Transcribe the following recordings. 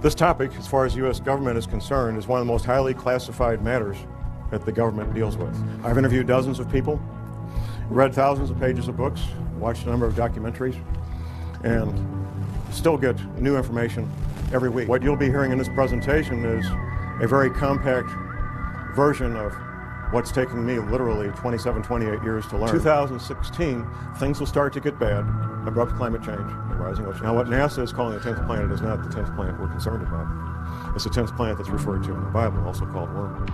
This topic, as far as the U.S. government is concerned, is one of the most highly classified matters that the government deals with. I've interviewed dozens of people, read thousands of pages of books, watched a number of documentaries, and still get new information every week. What you'll be hearing in this presentation is a very compact version of what's taking me literally 27, 28 years to learn. 2016, things will start to get bad. Abrupt climate change, the rising ocean. Now what NASA is calling the 10th planet is not the 10th planet we're concerned about. It's the 10th planet that's referred to in the Bible, also called wormwood.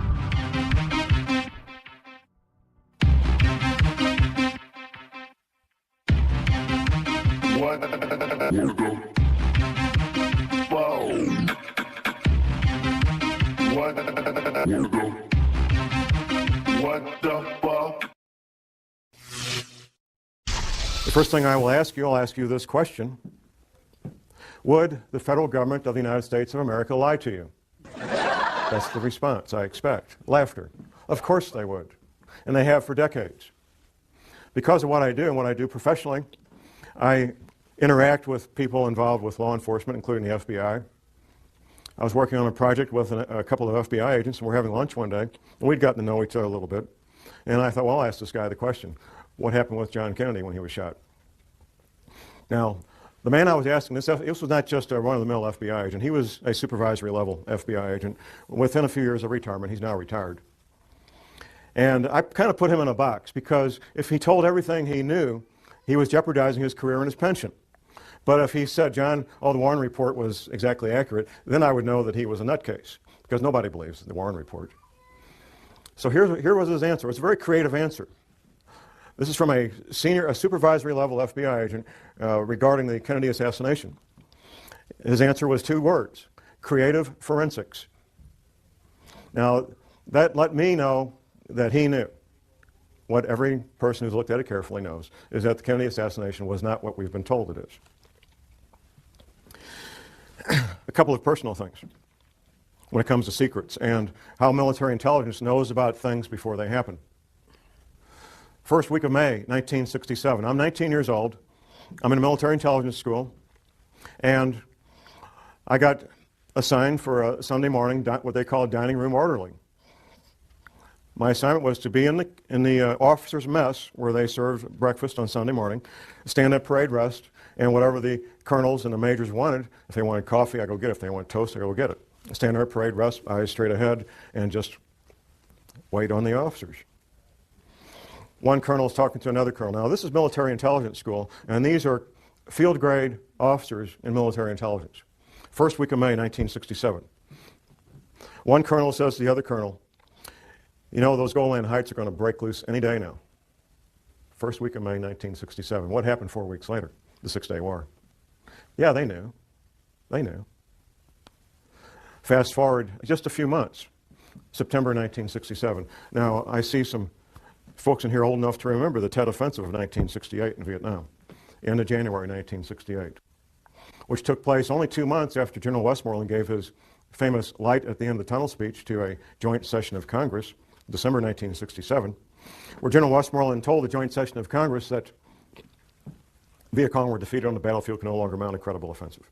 The first thing I'll ask you this question. Would the federal government of the United States of America lie to you? That's the response I expect. Laughter. Of course they would. And they have for decades. Because of what I do and what I do professionally, I interact with people involved with law enforcement, including the FBI. I was working on a project with a couple of FBI agents, and we're having lunch one day, and we'd gotten to know each other a little bit. And I thought, well, I'll ask this guy the question. What happened with John Kennedy when he was shot? Now, the man I was asking this was not just a run-of-the-mill FBI agent. He was a supervisory level FBI agent. Within a few years of retirement, he's now retired. And I kind of put him in a box because if he told everything he knew, he was jeopardizing his career and his pension. But if he said, John, the Warren Report was exactly accurate, then I would know that he was a nutcase, because nobody believes the Warren Report. So here was his answer. It's a very creative answer. This is from a supervisory level FBI agent regarding the Kennedy assassination. His answer was 2 words: creative forensics. Now, that let me know that he knew. What every person who's looked at it carefully knows is that the Kennedy assassination was not what we've been told it is. A couple of personal things when it comes to secrets and how military intelligence knows about things before they happen. First week of May, 1967. I'm 19 years old. I'm in a military intelligence school, and I got assigned for a Sunday morning, what they call a dining room orderly. My assignment was to be in the officers' mess where they served breakfast on Sunday morning, stand at parade rest, and whatever the colonels and the majors wanted, if they wanted coffee, I go get it. If they wanted toast, I go get it. Stand there at parade rest, eyes straight ahead, and just wait on the officers. One colonel is talking to another colonel. Now, this is military intelligence school, and these are field-grade officers in military intelligence. First week of May, 1967. One colonel says to the other colonel, you know, those Golan Heights are going to break loose any day now. First week of May, 1967. What happened 4 weeks later? The Six-Day War. Yeah, they knew. They knew. Fast forward just a few months, September 1967. Now, I see some folks in here old enough to remember the Tet Offensive of 1968 in Vietnam, end of January 1968, which took place only 2 months after General Westmoreland gave his famous light at the end of the tunnel speech to a joint session of Congress, December 1967, where General Westmoreland told the joint session of Congress that Viet Cong were defeated on the battlefield, could no longer mount a credible offensive.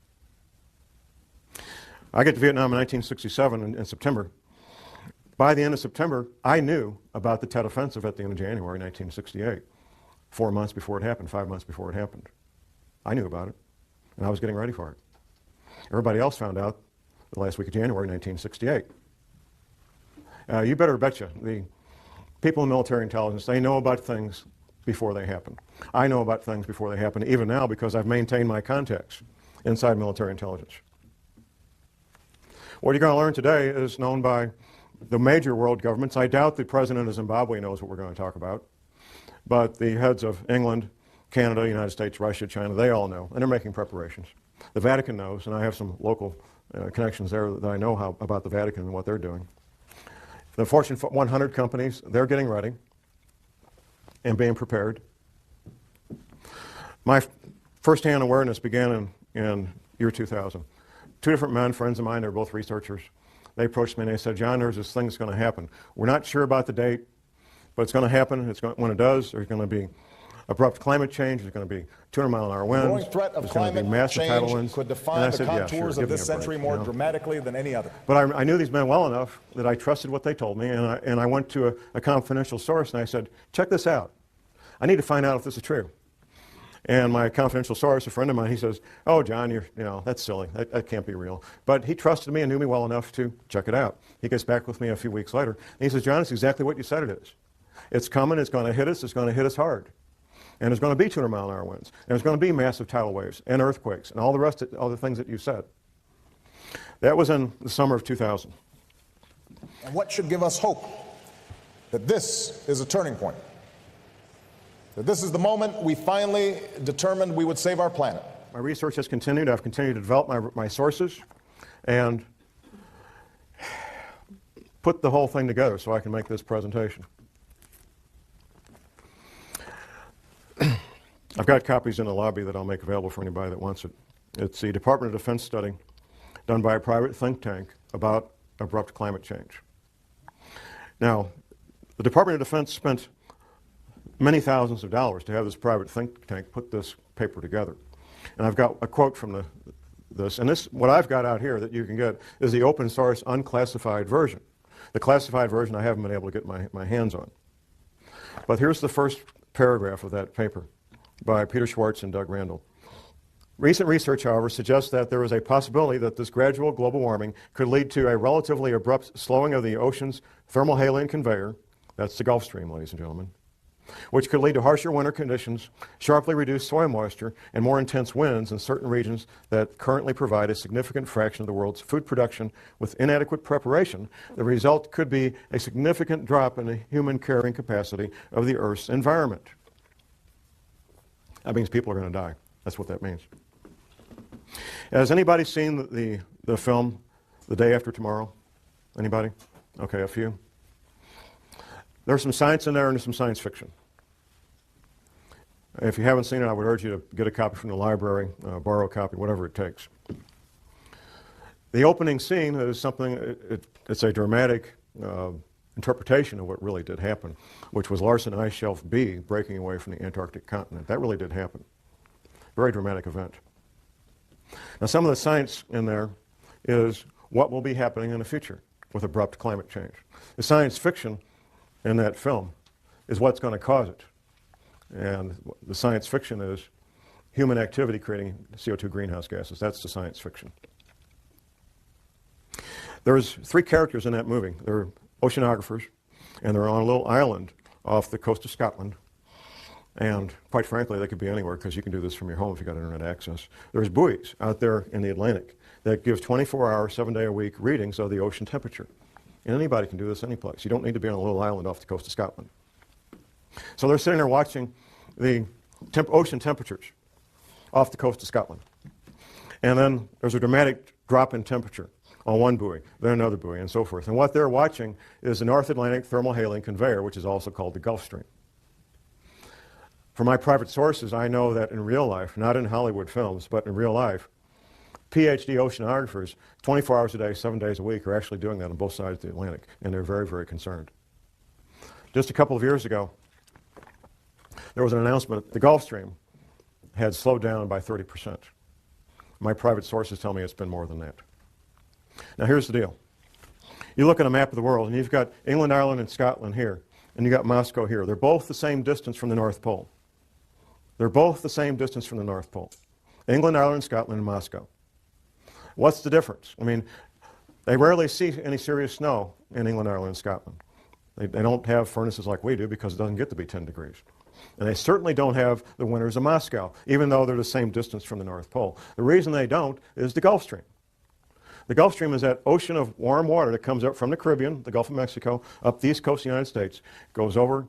I get to Vietnam in 1967 in September. By the end of September, I knew about the Tet Offensive at the end of January 1968, 4 months before it happened, 5 months before it happened. I knew about it, and I was getting ready for it. Everybody else found out the last week of January 1968. You better betcha, the people in military intelligence, they know about things before they happen. I know about things before they happen, even now, because I've maintained my contacts inside military intelligence. What you're going to learn today is known by the major world governments. I doubt the president of Zimbabwe knows what we're going to talk about, but the heads of England, Canada, United States, Russia, China, they all know, and they're making preparations. The Vatican knows, and I have some local connections there that I know about the Vatican and what they're doing. The Fortune 100 companies, they're getting ready and being prepared. My first-hand awareness began in year 2000. 2 different men, friends of mine, they're both researchers. They approached me and they said, John, there's this thing that's going to happen. We're not sure about the date, but it's going to happen. When it does, there's going to be abrupt climate change. There's going to be 200-mile-an-hour winds. The growing threat of There's going to be climate massive tidal change winds. could And I define the said, yeah, contours sure, of give this me a break, century you more know. dramatically than any other. But I knew these men well enough that I trusted what they told me, and I went to a confidential source and I said, check this out. I need to find out if this is true. And my confidential source, a friend of mine, he says, oh, John, that's silly. That can't be real. But he trusted me and knew me well enough to check it out. He gets back with me a few weeks later, and he says, John, it's exactly what you said it is. It's coming, it's going to hit us, it's going to hit us hard. And there's going to be 200-mile-an-hour winds. And there's going to be massive tidal waves and earthquakes and all the rest of all the things that you said. That was in the summer of 2000. And what should give us hope that this is a turning point? That this is the moment we finally determined we would save our planet. My research has continued. I've continued to develop my sources and put the whole thing together so I can make this presentation. I've got copies in the lobby that I'll make available for anybody that wants it. It's the Department of Defense study done by a private think tank about abrupt climate change. Now, the Department of Defense spent many thousands of dollars to have this private think tank put this paper together. And I've got a quote from this, and what I've got out here that you can get is the open source unclassified version. The classified version I haven't been able to get my hands on. But here's the first paragraph of that paper by Peter Schwartz and Doug Randall. Recent research, however, suggests that there is a possibility that this gradual global warming could lead to a relatively abrupt slowing of the ocean's thermohaline conveyor, that's the Gulf Stream, ladies and gentlemen, which could lead to harsher winter conditions, sharply reduced soil moisture, and more intense winds in certain regions that currently provide a significant fraction of the world's food production. With inadequate preparation, the result could be a significant drop in the human carrying capacity of the Earth's environment. That means people are going to die. That's what that means. Has anybody seen the film The Day After Tomorrow? Anybody? Okay, a few. There's some science in there and there's some science fiction. If you haven't seen it, I would urge you to get a copy from the library, borrow a copy, whatever it takes. The opening scene is something, it's a dramatic interpretation of what really did happen, which was Larsen Ice Shelf B breaking away from the Antarctic continent. That really did happen. Very dramatic event. Now, some of the science in there is what will be happening in the future with abrupt climate change. The science fiction in that film is what's going to cause it. And the science fiction is human activity creating CO2 greenhouse gases. That's the science fiction. There's three characters in that movie. They're oceanographers, and they're on a little island off the coast of Scotland. And quite frankly, they could be anywhere because you can do this from your home if you've got internet access. There's buoys out there in the Atlantic that give 24-hour, 7-day-a-week readings of the ocean temperature. And anybody can do this any place. You don't need to be on a little island off the coast of Scotland. So they're sitting there watching the ocean temperatures off the coast of Scotland. And then there's a dramatic drop in temperature on one buoy, then another buoy, and so forth. And what they're watching is the North Atlantic thermohaline conveyor, which is also called the Gulf Stream. From my private sources, I know that in real life, not in Hollywood films, but in real life, PhD oceanographers, 24 hours a day, 7 days a week, are actually doing that on both sides of the Atlantic, and they're very, very concerned. Just a couple of years ago, there was an announcement that the Gulf Stream had slowed down by 30%. My private sources tell me it's been more than that. Now here's the deal. You look at a map of the world, and you've got England, Ireland, and Scotland here, and you've got Moscow here. They're both the same distance from the North Pole. They're both the same distance from the North Pole. England, Ireland, Scotland, and Moscow. What's the difference? I mean, they rarely see any serious snow in England, Ireland, and Scotland. They don't have furnaces like we do because it doesn't get to be 10 degrees. And they certainly don't have the winters of Moscow, even though they're the same distance from the North Pole. The reason they don't is the Gulf Stream. The Gulf Stream is that ocean of warm water that comes up from the Caribbean, the Gulf of Mexico, up the east coast of the United States, goes over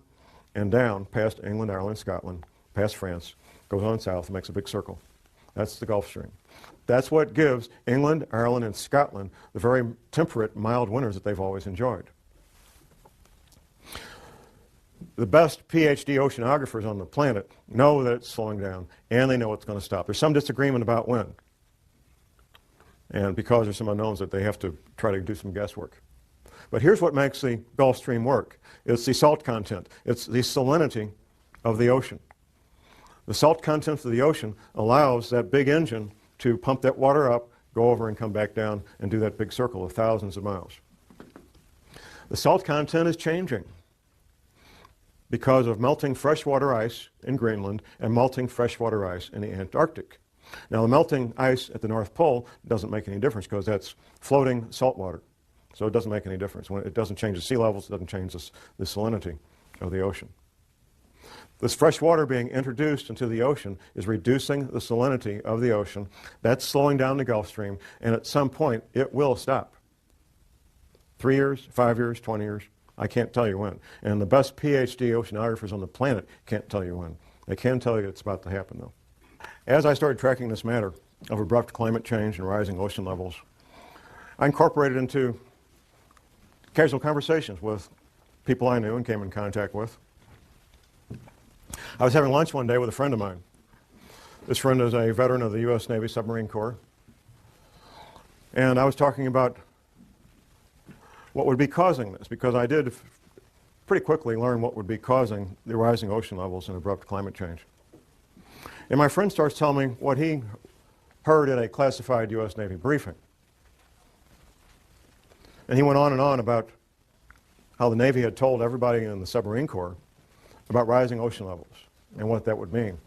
and down past England, Ireland, Scotland, past France, goes on south, and makes a big circle. That's the Gulf Stream. That's what gives England, Ireland, and Scotland the very temperate, mild winters that they've always enjoyed. The best PhD oceanographers on the planet know that it's slowing down, and they know it's going to stop. There's some disagreement about when. And because there's some unknowns that they have to try to do some guesswork. But here's what makes the Gulf Stream work. It's the salt content. It's the salinity of the ocean. The salt content of the ocean allows that big engine to pump that water up, go over and come back down and do that big circle of thousands of miles. The salt content is changing because of melting freshwater ice in Greenland and melting freshwater ice in the Antarctic. Now, the melting ice at the North Pole doesn't make any difference because that's floating salt water. So it doesn't make any difference. It doesn't change the sea levels, it doesn't change the salinity of the ocean. This fresh water being introduced into the ocean is reducing the salinity of the ocean. That's slowing down the Gulf Stream, and at some point it will stop. 3 years, 5 years, 20 years, I can't tell you when. And the best PhD oceanographers on the planet can't tell you when. They can tell you it's about to happen, though. As I started tracking this matter of abrupt climate change and rising ocean levels, I incorporated into casual conversations with people I knew and came in contact with. I was having lunch one day with a friend of mine. This friend is a veteran of the U.S. Navy Submarine Corps. And I was talking about what would be causing this, because I did pretty quickly learn what would be causing the rising ocean levels and abrupt climate change. And my friend starts telling me what he heard at a classified U.S. Navy briefing. And he went on about how the Navy had told everybody in the Submarine Corps about rising ocean levels and what that would mean,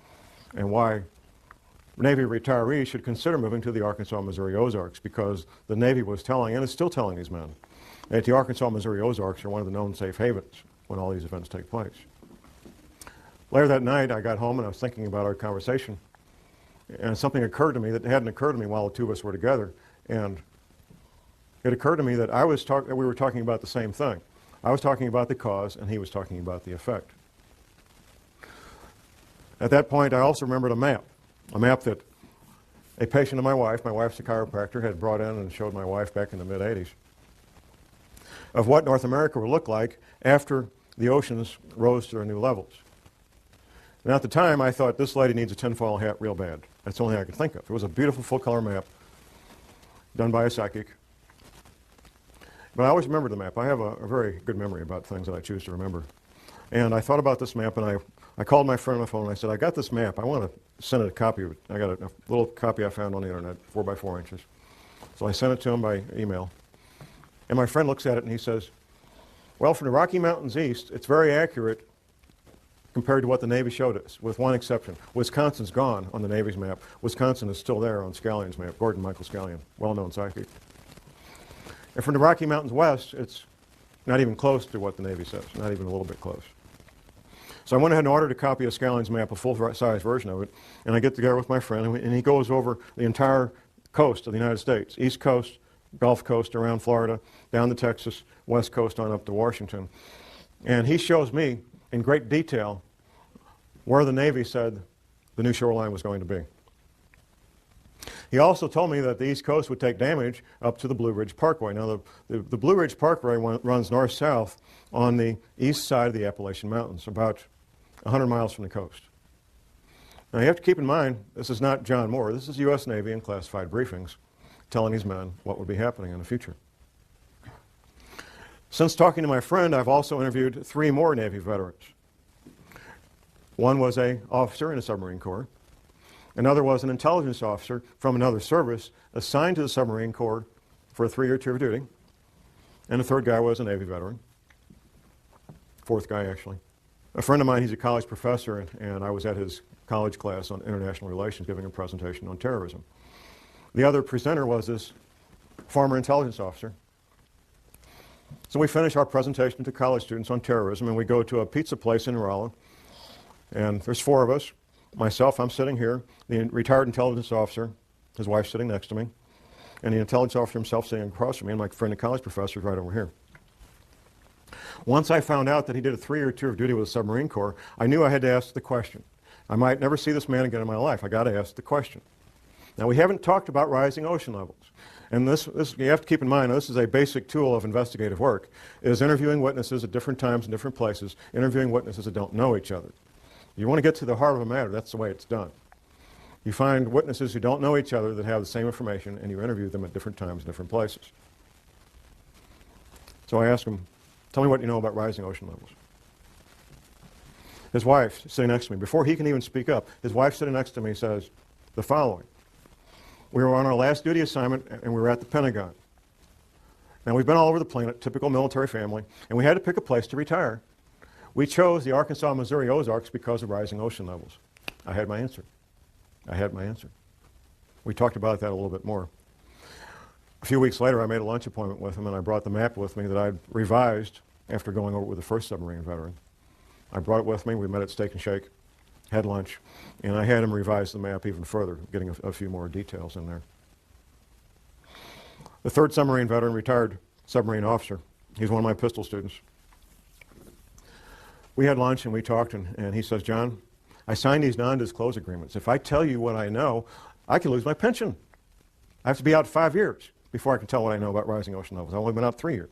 and why Navy retirees should consider moving to the Arkansas, Missouri Ozarks, because the Navy was telling, and is still telling these men, that the Arkansas, Missouri Ozarks are one of the known safe havens when all these events take place. Later that night, I got home and I was thinking about our conversation, and something occurred to me that hadn't occurred to me while the two of us were together, and it occurred to me that we were talking about the same thing. I was talking about the cause, and he was talking about the effect. At that point, I also remembered a map that a patient of my wife's a chiropractor, had brought in and showed my wife back in the mid-'80s, of what North America would look like after the oceans rose to their new levels. And at the time, I thought, this lady needs a tinfoil hat real bad. That's the only thing I could think of. It was a beautiful full-color map done by a psychic. But I always remember the map. I have a very good memory about things that I choose to remember. And I thought about this map, and I called my friend on the phone, and I said, I got this map. I want to send it a copy of it. I got a little copy I found on the internet, 4 by 4 inches. So I sent it to him by email. And my friend looks at it, and he says, well, from the Rocky Mountains east, it's very accurate compared to what the Navy showed us, with one exception. Wisconsin's gone on the Navy's map. Wisconsin is still there on Scallion's map, Gordon Michael Scallion, well-known psychic. And from the Rocky Mountains west, it's not even close to what the Navy says, not even a little bit close. So I went ahead and ordered a copy of Scallion's map, a full-size version of it, and I get together with my friend, and he goes over the entire coast of the United States, East Coast, Gulf Coast, around Florida, down to Texas, West Coast on up to Washington. And he shows me in great detail where the Navy said the new shoreline was going to be. He also told me that the East Coast would take damage up to the Blue Ridge Parkway. Now, the Blue Ridge Parkway runs north-south on the east side of the Appalachian Mountains, about 100 miles from the coast. Now, you have to keep in mind, this is not John Moore. This is U.S. Navy in classified briefings telling these men what would be happening in the future. Since talking to my friend, I've also interviewed 3 more Navy veterans. One was an officer in the Submarine Corps. Another was an intelligence officer from another service assigned to the Submarine Corps for a 3-year tour of duty. And the third guy was a Navy veteran. Fourth guy, actually. A friend of mine, he's a college professor, and I was at his college class on international relations giving a presentation on terrorism. The other presenter was this former intelligence officer. So we finish our presentation to college students on terrorism, and we go to a pizza place in Rolla. And there's 4 of us. Myself, I'm sitting here, the retired intelligence officer, his wife sitting next to me, and the intelligence officer himself sitting across from me, and my friend, the college professor, is right over here. Once I found out that he did a 3-year tour of duty with the Submarine Corps, I knew I had to ask the question. I might never see this man again in my life. I got to ask the question. Now, we haven't talked about rising ocean levels. And this you have to keep in mind, this is a basic tool of investigative work, is interviewing witnesses at different times and different places, interviewing witnesses that don't know each other. You want to get to the heart of a matter, that's the way it's done. You find witnesses who don't know each other that have the same information, and you interview them at different times and different places. So I asked him, tell me what you know about rising ocean levels. His wife sitting next to me, before he can even speak up, his wife sitting next to me says the following. We were on our last duty assignment and we were at the Pentagon. Now we've been all over the planet, typical military family, and we had to pick a place to retire. We chose the Arkansas, Missouri Ozarks because of rising ocean levels. I had my answer. I had my answer. We talked about that a little bit more. A few weeks later, I made a lunch appointment with him, and I brought the map with me that I'd revised after going over it with the first submarine veteran. I brought it with me. We met at Steak and Shake, had lunch, and I had him revise the map even further, getting a few more details in there. The third submarine veteran, retired submarine officer, he's one of my pistol students. We had lunch and we talked, and he says, John, I signed these non-disclose agreements. If I tell you what I know, I can lose my pension. I have to be out 5 years before I can tell what I know about rising ocean levels. I've only been out 3 years.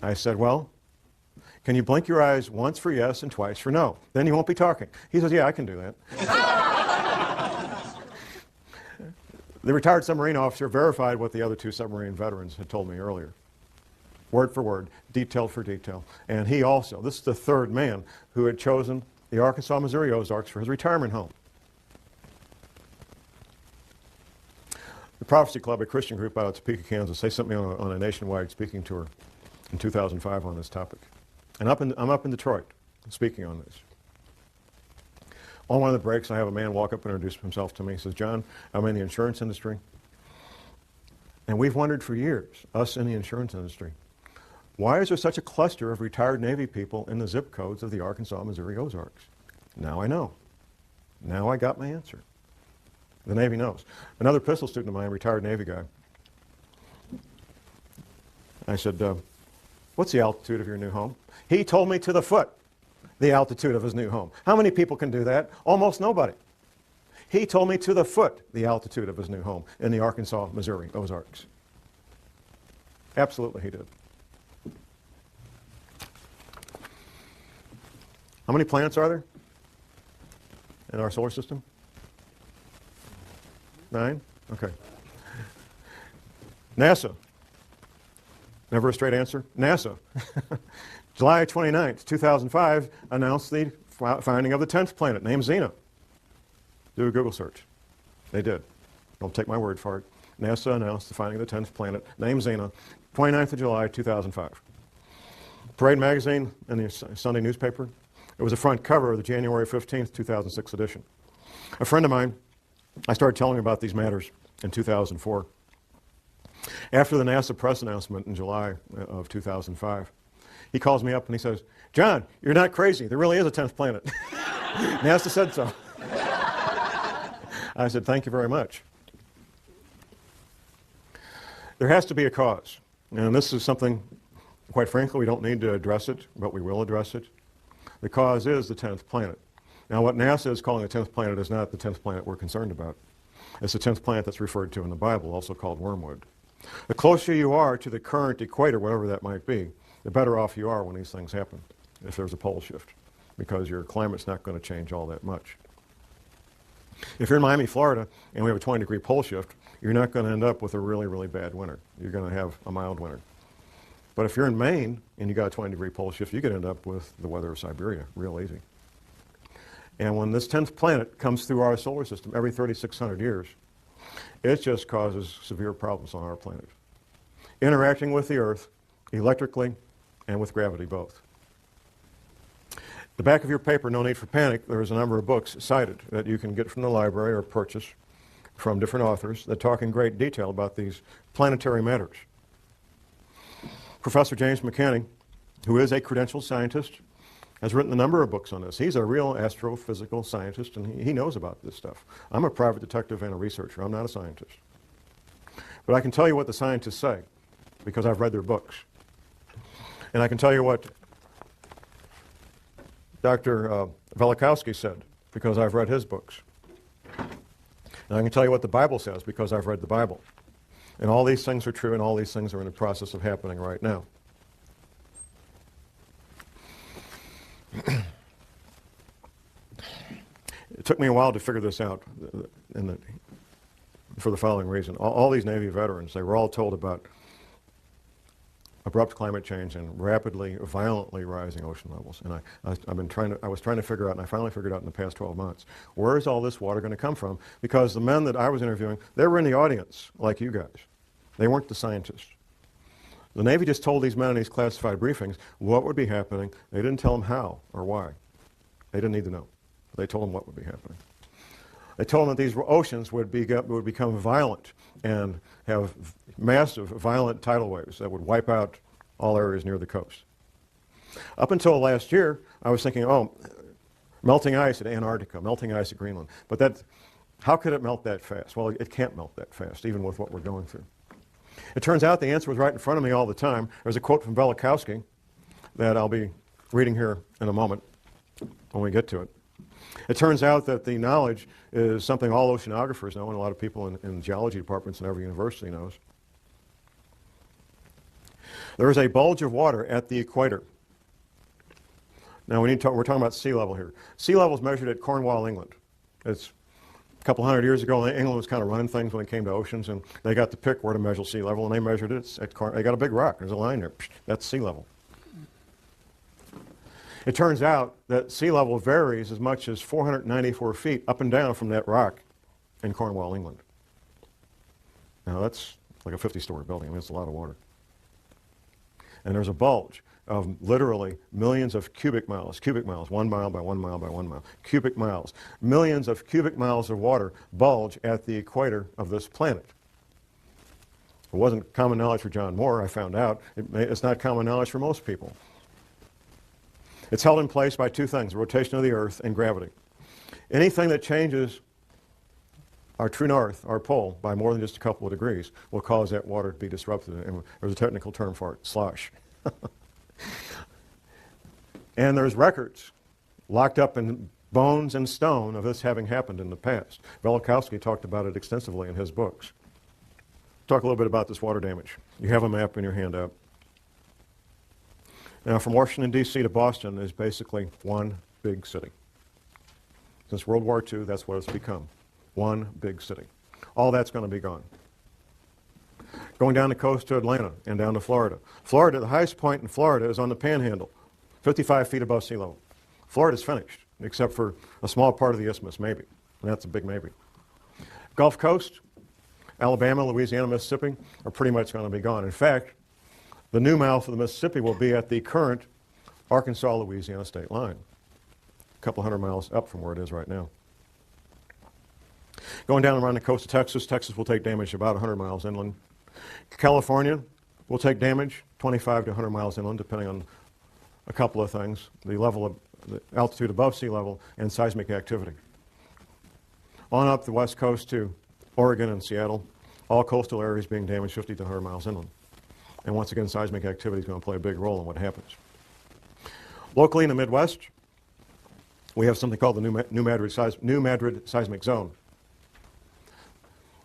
I said, well, can you blink your eyes once for yes and twice for no? Then you won't be talking. He says, yeah, I can do that. The retired submarine officer verified what the other two submarine veterans had told me earlier. Word for word, detail for detail. And he also, this is the third man who had chosen the Arkansas, Missouri Ozarks for his retirement home. The Prophecy Club, a Christian group out of Topeka, Kansas, they sent me on a nationwide speaking tour in 2005 on this topic. And I'm up in Detroit speaking on this. On one of the breaks, I have a man walk up and introduce himself to me. He says, John, I'm in the insurance industry. And we've wondered for years, us in the insurance industry, why is there such a cluster of retired Navy people in the zip codes of the Arkansas, Missouri Ozarks? Now I know. Now I got my answer. The Navy knows. Another pistol student of mine, retired Navy guy, I said, what's the altitude of your new home? He told me to the foot the altitude of his new home. How many people can do that? Almost nobody. He told me to the foot the altitude of his new home in the Arkansas, Missouri Ozarks. Absolutely he did. How many planets are there in our solar system? 9? Okay. NASA. Never a straight answer. NASA. July 29th, 2005, announced the finding of the 10th planet, named Xena. Do a Google search. They did. Don't take my word for it. NASA announced the finding of the 10th planet, named Xena, 29th of July, 2005. Parade magazine and the Sunday newspaper. It was the front cover of the January 15th, 2006 edition. A friend of mine, I started telling him about these matters in 2004. After the NASA press announcement in July of 2005, he calls me up and he says, John, you're not crazy. There really is a 10th planet. NASA said so. I said, thank you very much. There has to be a cause. And this is something, quite frankly, we don't need to address it, but we will address it. The cause is the 10th planet. Now, what NASA is calling the 10th planet is not the 10th planet we're concerned about. It's the 10th planet that's referred to in the Bible, also called Wormwood. The closer you are to the current equator, whatever that might be, the better off you are when these things happen, if there's a pole shift, because your climate's not going to change all that much. If you're in Miami, Florida, and we have a 20-degree pole shift, you're not going to end up with a really, really bad winter. You're going to have a mild winter. But if you're in Maine and you got a 20-degree pole shift, you could end up with the weather of Siberia real easy. And when this 10th planet comes through our solar system every 3,600 years, it just causes severe problems on our planet. Interacting with the Earth electrically and with gravity both. The back of your paper, no need for panic, there's a number of books cited that you can get from the library or purchase from different authors that talk in great detail about these planetary matters. Professor James McCanney, who is a credentialed scientist, has written a number of books on this. He's a real astrophysical scientist, and he knows about this stuff. I'm a private detective and a researcher. I'm not a scientist. But I can tell you what the scientists say, because I've read their books. And I can tell you what Dr. Velikowski said, because I've read his books. And I can tell you what the Bible says, because I've read the Bible. And all these things are true, and all these things are in the process of happening right now. It took me a while to figure this out for the following reason. All these Navy veterans, they were all told about abrupt climate change and rapidly, violently rising ocean levels. And I was trying to figure out, and I finally figured out in the past 12 months, where is all this water going to come from? Because the men that I was interviewing, they were in the audience, like you guys. They weren't the scientists. The Navy just told these men in these classified briefings what would be happening. They didn't tell them how or why. They didn't need to know. They told them what would be happening. They told them that these oceans would become violent and have massive, violent tidal waves that would wipe out all areas near the coast. Up until last year, I was thinking, oh, melting ice at Antarctica, melting ice at Greenland. But how could it melt that fast? Well, it can't melt that fast, even with what we're going through. It turns out the answer was right in front of me all the time. There's a quote from Velikovsky that I'll be reading here in a moment when we get to it. It turns out that the knowledge is something all oceanographers know, and a lot of people in geology departments in every university knows. There is a bulge of water at the equator. Now we're talking about sea level here. Sea level is measured at Cornwall, England. It's a couple hundred years ago. England was kind of running things when it came to oceans, and they got to pick where to measure sea level, and they measured it they got a big rock. There's a line there. That's sea level. It turns out that sea level varies as much as 494 feet up and down from that rock in Cornwall, England. Now that's like a 50-story building. I mean, it's a lot of water. And there's a bulge of literally millions of cubic miles, 1 mile by 1 mile by 1 mile, cubic miles. Millions of cubic miles of water bulge at the equator of this planet. It wasn't common knowledge for John Moore, I found out. It's not common knowledge for most people. It's held in place by two things, the rotation of the Earth and gravity. Anything that changes our true north, our pole, by more than just a couple of degrees will cause that water to be disrupted. And there's a technical term for it, slosh. And there's records locked up in bones and stone of this having happened in the past. Velikovsky talked about it extensively in his books. Talk a little bit about this water damage. You have a map in your handout. Now, from Washington, D.C. to Boston is basically one big city. Since World War II, that's what it's become. One big city. All that's going to be gone. Going down the coast to Atlanta and down to Florida. Florida, the highest point in Florida is on the Panhandle, 55 feet above sea level. Florida's finished, except for a small part of the isthmus, maybe. And that's a big maybe. Gulf Coast, Alabama, Louisiana, Mississippi are pretty much going to be gone. In fact, the new mouth of the Mississippi will be at the current Arkansas-Louisiana state line, a couple hundred miles up from where it is right now. Going down around the coast of Texas, Texas will take damage about 100 miles inland. California will take damage 25 to 100 miles inland, depending on a couple of things, the level of the altitude above sea level and seismic activity. On up the west coast to Oregon and Seattle, all coastal areas being damaged 50 to 100 miles inland. And once again, seismic activity is going to play a big role in what happens. Locally in the Midwest, we have something called the New Madrid seismic zone.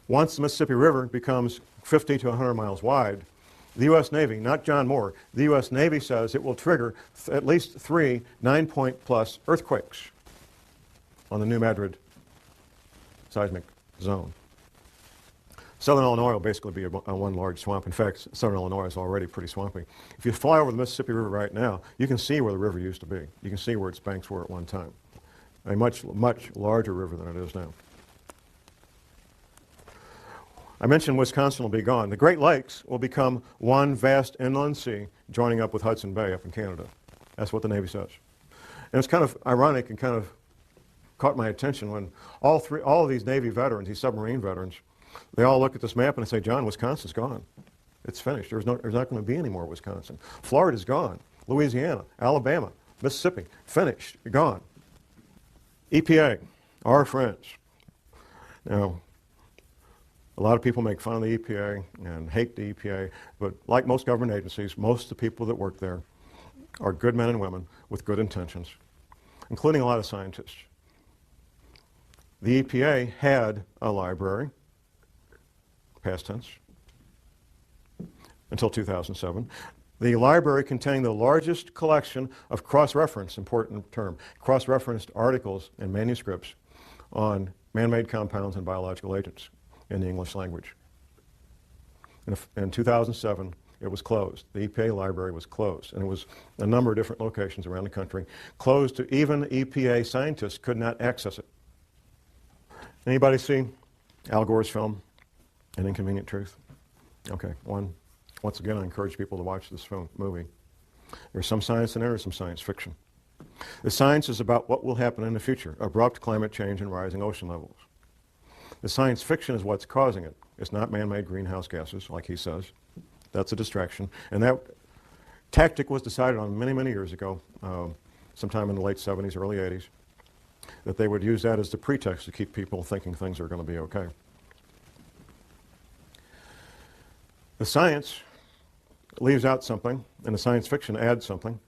Once the Mississippi River becomes 50 to 100 miles wide, the U.S. Navy, not John Moore, the U.S. Navy says it will trigger at least 3 9-point plus earthquakes on the New Madrid seismic zone. Southern Illinois will basically be one large swamp. In fact, southern Illinois is already pretty swampy. If you fly over the Mississippi River right now, you can see where the river used to be. You can see where its banks were at one time. A much, much larger river than it is now. I mentioned Wisconsin will be gone. The Great Lakes will become one vast inland sea joining up with Hudson Bay up in Canada. That's what the Navy says. And it's kind of ironic and kind of caught my attention when all of these Navy veterans, these submarine veterans, they all look at this map and they say, John, Wisconsin's gone. It's finished. There's not going to be any more Wisconsin. Florida's gone. Louisiana, Alabama, Mississippi, finished, gone. EPA, our friends. Now, a lot of people make fun of the EPA and hate the EPA, but like most government agencies, most of the people that work there are good men and women with good intentions, including a lot of scientists. The EPA had a library, past tense, until 2007. The library containing the largest collection of cross-referenced, important term, cross-referenced articles and manuscripts on man-made compounds and biological agents in the English language. In 2007, it was closed. The EPA library was closed, and it was a number of different locations around the country, closed to even EPA scientists could not access it. Anybody see Al Gore's film, An Inconvenient Truth? Okay, once again, I encourage people to watch this movie. There's some science in there, there's some science fiction. The science is about what will happen in the future, abrupt climate change and rising ocean levels. The science fiction is what's causing it. It's not man-made greenhouse gases, like he says. That's a distraction. And that tactic was decided on many, many years ago, sometime in the late 70s, early 80s, that they would use that as the pretext to keep people thinking things are going to be okay. The science leaves out something, and the science fiction adds something.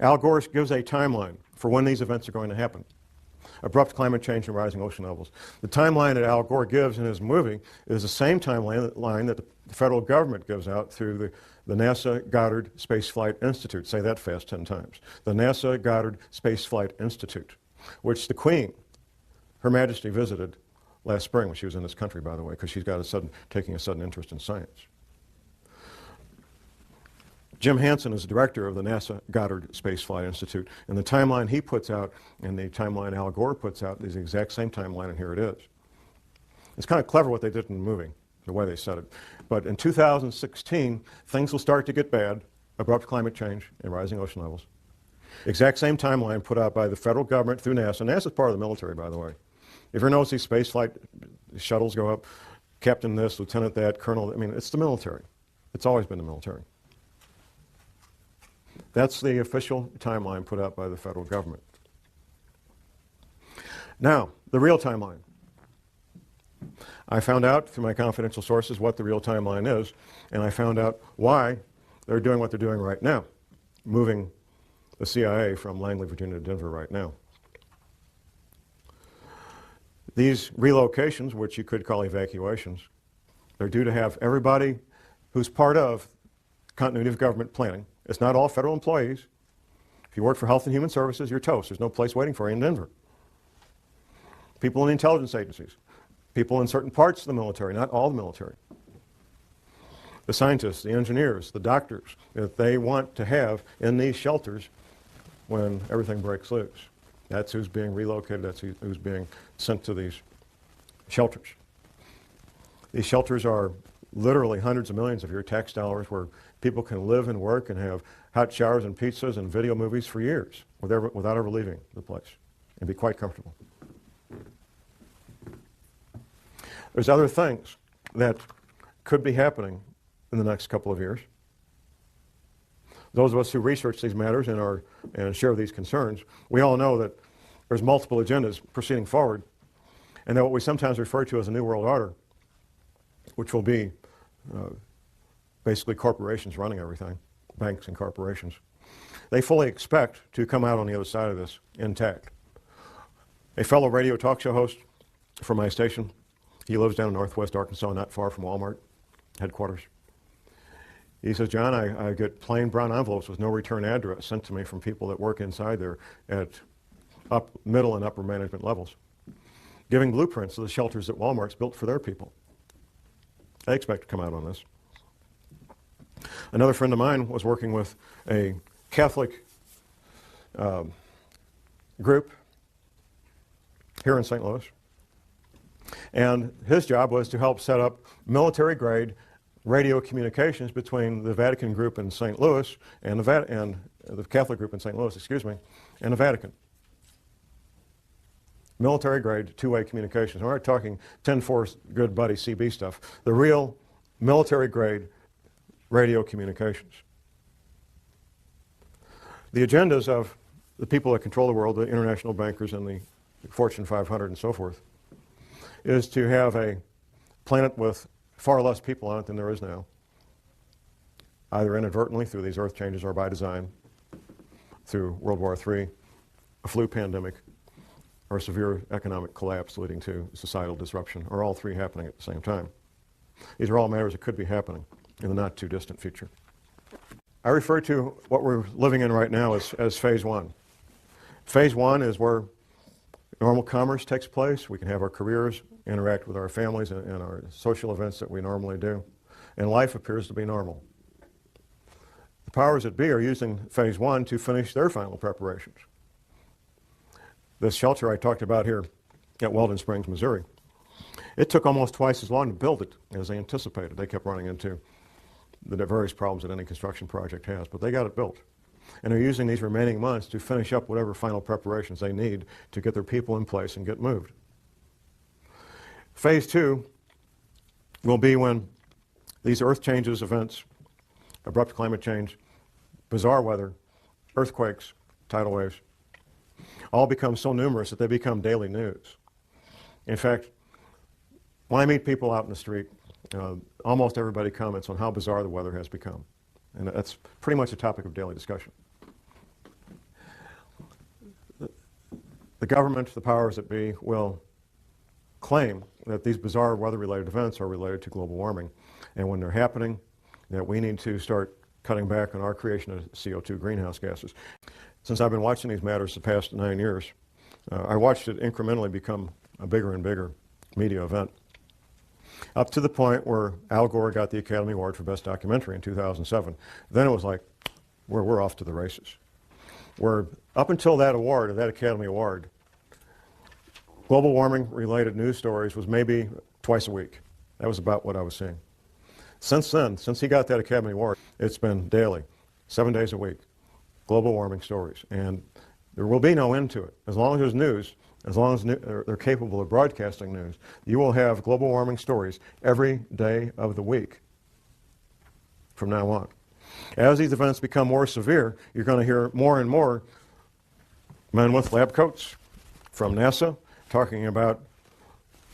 Al Gore gives a timeline for when these events are going to happen. Abrupt climate change and rising ocean levels. The timeline that Al Gore gives in his movie is the same timeline that the federal government gives out through the NASA Goddard Space Flight Institute. Say that fast 10 times. The NASA Goddard Space Flight Institute, which the Queen, Her Majesty, visited last spring when she was in this country, by the way, because she's got taking a sudden interest in science. Jim Hansen is the director of the NASA Goddard Space Flight Institute, and the timeline he puts out and the timeline Al Gore puts out is the exact same timeline, and here it is. It's kind of clever what they did in the movie, the way they said it. But in 2016, things will start to get bad, abrupt climate change and rising ocean levels. Exact same timeline put out by the federal government through NASA. NASA's part of the military, by the way. If you notice these space flight shuttles go up, captain this, lieutenant that, colonel, I mean, it's the military. It's always been the military. That's the official timeline put out by the federal government. Now, the real timeline. I found out through my confidential sources what the real timeline is, and I found out why they're doing what they're doing right now, moving the CIA from Langley, Virginia to Denver right now. These relocations, which you could call evacuations, they're due to have everybody who's part of continuity of government planning. It's not all federal employees. If you work for Health and Human Services, you're toast. There's no place waiting for you in Denver. People in the intelligence agencies, people in certain parts of the military, not all the military. The scientists, the engineers, the doctors that they want to have in these shelters when everything breaks loose. That's who's being relocated, that's who's being sent to these shelters. These shelters are literally hundreds of millions of your tax dollars where people can live and work and have hot showers and pizzas and video movies for years without ever leaving the place and be quite comfortable. There's other things that could be happening in the next couple of years. Those of us who research these matters and share these concerns, we all know that there's multiple agendas proceeding forward, and that what we sometimes refer to as a New World Order, which will be basically corporations running everything, banks and corporations, they fully expect to come out on the other side of this intact. A fellow radio talk show host from my station, he lives down in northwest Arkansas, not far from Walmart headquarters. He says, John, I get plain brown envelopes with no return address sent to me from people that work inside there at middle and upper management levels, giving blueprints of the shelters that Walmart's built for their people. I expect to come out on this. Another friend of mine was working with a Catholic group here in St. Louis, and his job was to help set up military-grade radio communications between the Vatican group in St. Louis and the Catholic group in St. Louis, and the Vatican. Military-grade two-way communications. We're not talking 10-4 good buddy CB stuff. The real military-grade radio communications. The agendas of the people that control the world, the international bankers and the Fortune 500 and so forth, is to have a planet with far less people on it than there is now, either inadvertently through these earth changes or by design, through World War III, a flu pandemic, or a severe economic collapse leading to societal disruption, or all three happening at the same time. These are all matters that could be happening in the not too distant future. I refer to what we're living in right now as phase one. Phase one is where normal commerce takes place. We can have our careers, interact with our families and our social events that we normally do. and life appears to be normal. The powers that be are using phase one to finish their final preparations. This shelter I talked about here at Weldon Springs, Missouri, it took almost twice as long to build it as they anticipated. They kept running into the various problems that any construction project has, but they got it built. And they're using these remaining months to finish up whatever final preparations they need to get their people in place and get moved. Phase two will be when these earth changes events, abrupt climate change, bizarre weather, earthquakes, tidal waves, all become so numerous that they become daily news. In fact, when I meet people out in the street, almost everybody comments on how bizarre the weather has become. And that's pretty much a topic of daily discussion. The government, the powers that be, will claim that these bizarre weather-related events are related to global warming. And when they're happening, that we need to start cutting back on our creation of CO2 greenhouse gases. Since I've been watching these matters the past 9 years, I watched it incrementally become a bigger and bigger media event, up to the point where Al Gore got the Academy Award for Best Documentary in 2007. Then it was like, we're off to the races. Where up until that award, that Academy Award, global warming related news stories was maybe twice a week. That was about what I was seeing. Since then, since he got that Academy Award, it's been daily, 7 days a week, global warming stories. And there will be no end to it. As long as there's news, as long as they're capable of broadcasting news, you will have global warming stories every day of the week from now on. As these events become more severe, you're going to hear more and more men with lab coats from NASA talking about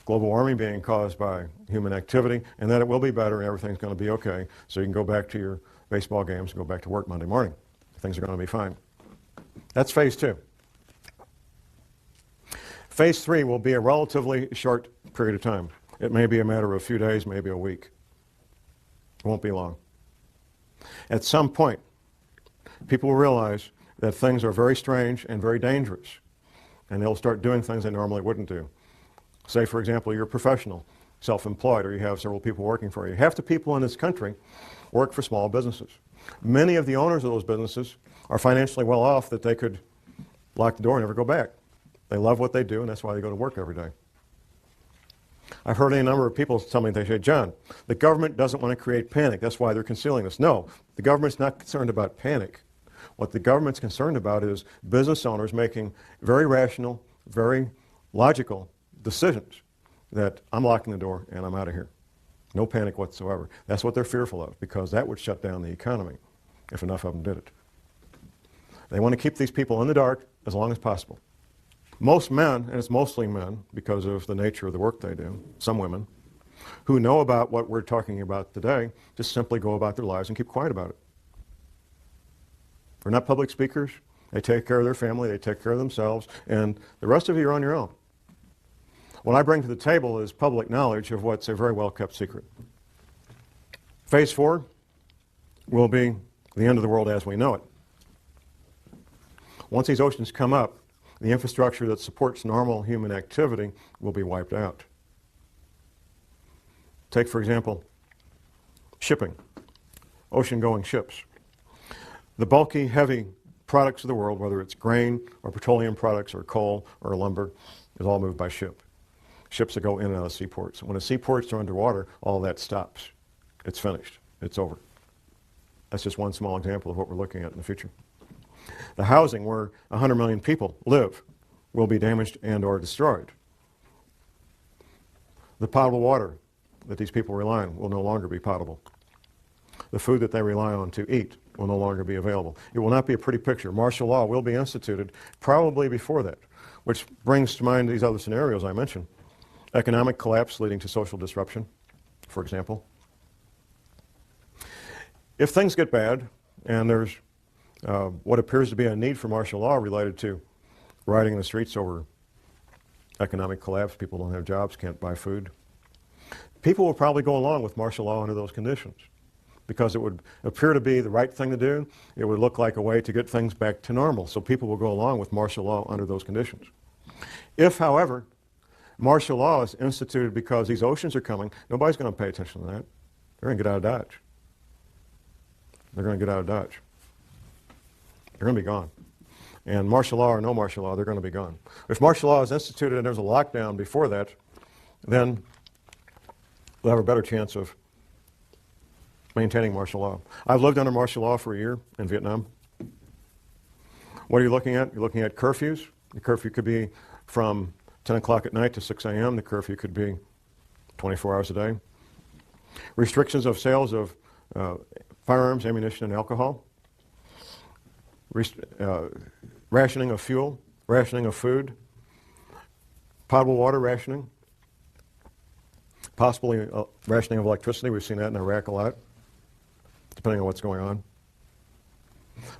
global warming being caused by human activity, and that it will be better and everything's going to be okay, so you can go back to your baseball games and go back to work Monday morning. Things are going to be fine. That's phase two. Phase three will be a relatively short period of time. It may be a matter of a few days, maybe a week. It won't be long. At some point, people will realize that things are very strange and very dangerous, and they'll start doing things they normally wouldn't do. Say, for example, you're a professional, self-employed, or you have several people working for you. Half the people in this country work for small businesses. Many of the owners of those businesses are financially well off that they could lock the door and never go back. They love what they do, and that's why they go to work every day. I've heard any number of people tell me, they say, John, the government doesn't want to create panic. That's why they're concealing this. No, the government's not concerned about panic. What the government's concerned about is business owners making very rational, very logical decisions that I'm locking the door and I'm out of here. No panic whatsoever. That's what they're fearful of, because that would shut down the economy if enough of them did it. They want to keep these people in the dark as long as possible. Most men, and it's mostly men because of the nature of the work they do, some women, who know about what we're talking about today, just simply go about their lives and keep quiet about it. They're not public speakers. They take care of their family, they take care of themselves, and the rest of you are on your own. What I bring to the table is public knowledge of what's a very well-kept secret. Phase four will be the end of the world as we know it. Once these oceans come up, the infrastructure that supports normal human activity will be wiped out. Take, for example, shipping, ocean-going ships. The bulky, heavy products of the world, whether it's grain or petroleum products or coal or lumber, is all moved by ship. Ships that go in and out of seaports. When the seaports are underwater, all that stops. It's finished. It's over. That's just one small example of what we're looking at in the future. The housing where 100 million people live will be damaged and or destroyed. The potable water that these people rely on will no longer be potable. The food that they rely on to eat will no longer be available. It will not be a pretty picture. Martial law will be instituted probably before that, which brings to mind these other scenarios I mentioned. Economic collapse leading to social disruption, for example. If things get bad and there's what appears to be a need for martial law related to rioting in the streets over economic collapse, people don't have jobs, can't buy food, people will probably go along with martial law under those conditions because it would appear to be the right thing to do. It would look like a way to get things back to normal, so people will go along with martial law under those conditions. If, however, martial law is instituted because these oceans are coming, nobody's going to pay attention to that. They're going to get out of Dodge. They're going to get out of Dodge. They're going to be gone. And martial law or no martial law, they're going to be gone. If martial law is instituted and there's a lockdown before that, then we'll have a better chance of maintaining martial law. I've lived under martial law for a year in Vietnam. What are you looking at? You're looking at curfews. The curfew could be from 10 o'clock at night to 6 a.m. The curfew could be 24 hours a day. Restrictions of sales of firearms, ammunition, and alcohol. Rationing of fuel, rationing of food, potable water rationing, possibly rationing of electricity. We've seen that in Iraq a lot, depending on what's going on.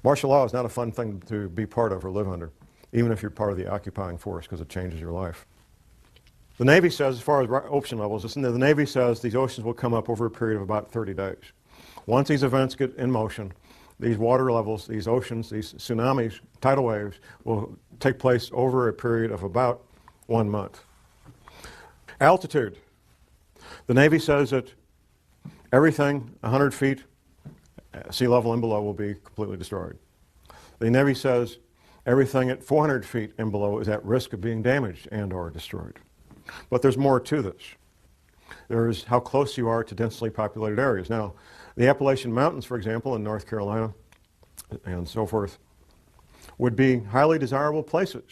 Martial law is not a fun thing to be part of or live under, even if you're part of the occupying force, because it changes your life. The Navy says, as far as ocean levels, the Navy says these oceans will come up over a period of about 30 days. Once these events get in motion, these water levels, these oceans, these tsunamis, tidal waves, will take place over a period of about 1 month. Altitude. The Navy says that everything 100 feet sea level and below will be completely destroyed. The Navy says everything at 400 feet and below is at risk of being damaged and or destroyed. But there's more to this. There's how close you are to densely populated areas. Now, the Appalachian Mountains, for example, in North Carolina and so forth, would be highly desirable places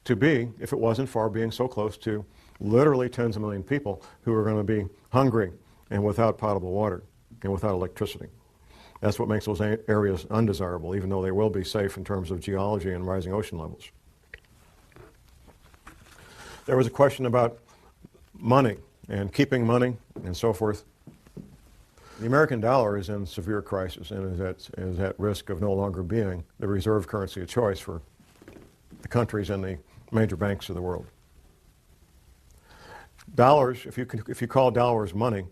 to be if it wasn't for being so close to literally tens of million people who are going to be hungry and without potable water and without electricity. That's what makes those areas undesirable, even though they will be safe in terms of geology and rising ocean levels. There was a question about money and keeping money and so forth. The American dollar is in severe crisis and is at risk of no longer being the reserve currency of choice for the countries and the major banks of the world. Dollars, if you call dollars money,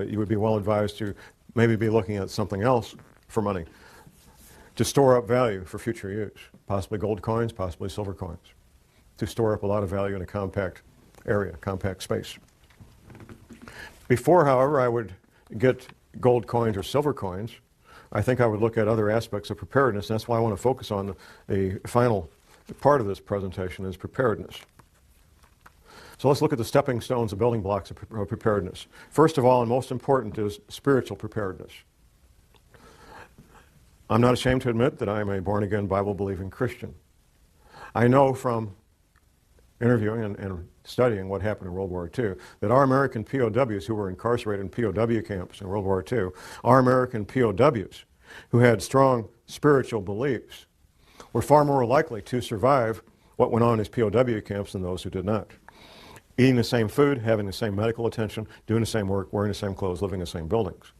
you would be well advised to maybe be looking at something else for money, to store up value for future use, possibly gold coins, possibly silver coins, to store up a lot of value in a compact area, compact space. Before, however, I would get gold coins or silver coins, I think I would look at other aspects of preparedness, and that's why I want to focus on the final part of this presentation is preparedness. So let's look at the stepping stones, the building blocks of preparedness. First of all, and most important, is spiritual preparedness. I'm not ashamed to admit that I'm a born-again, Bible-believing Christian. I know from interviewing and studying what happened in World War II that our American POWs who were incarcerated in POW camps in World War II, our American POWs who had strong spiritual beliefs, were far more likely to survive what went on in these POW camps than those who did not. Eating the same food, having the same medical attention, doing the same work, wearing the same clothes, living in the same buildings.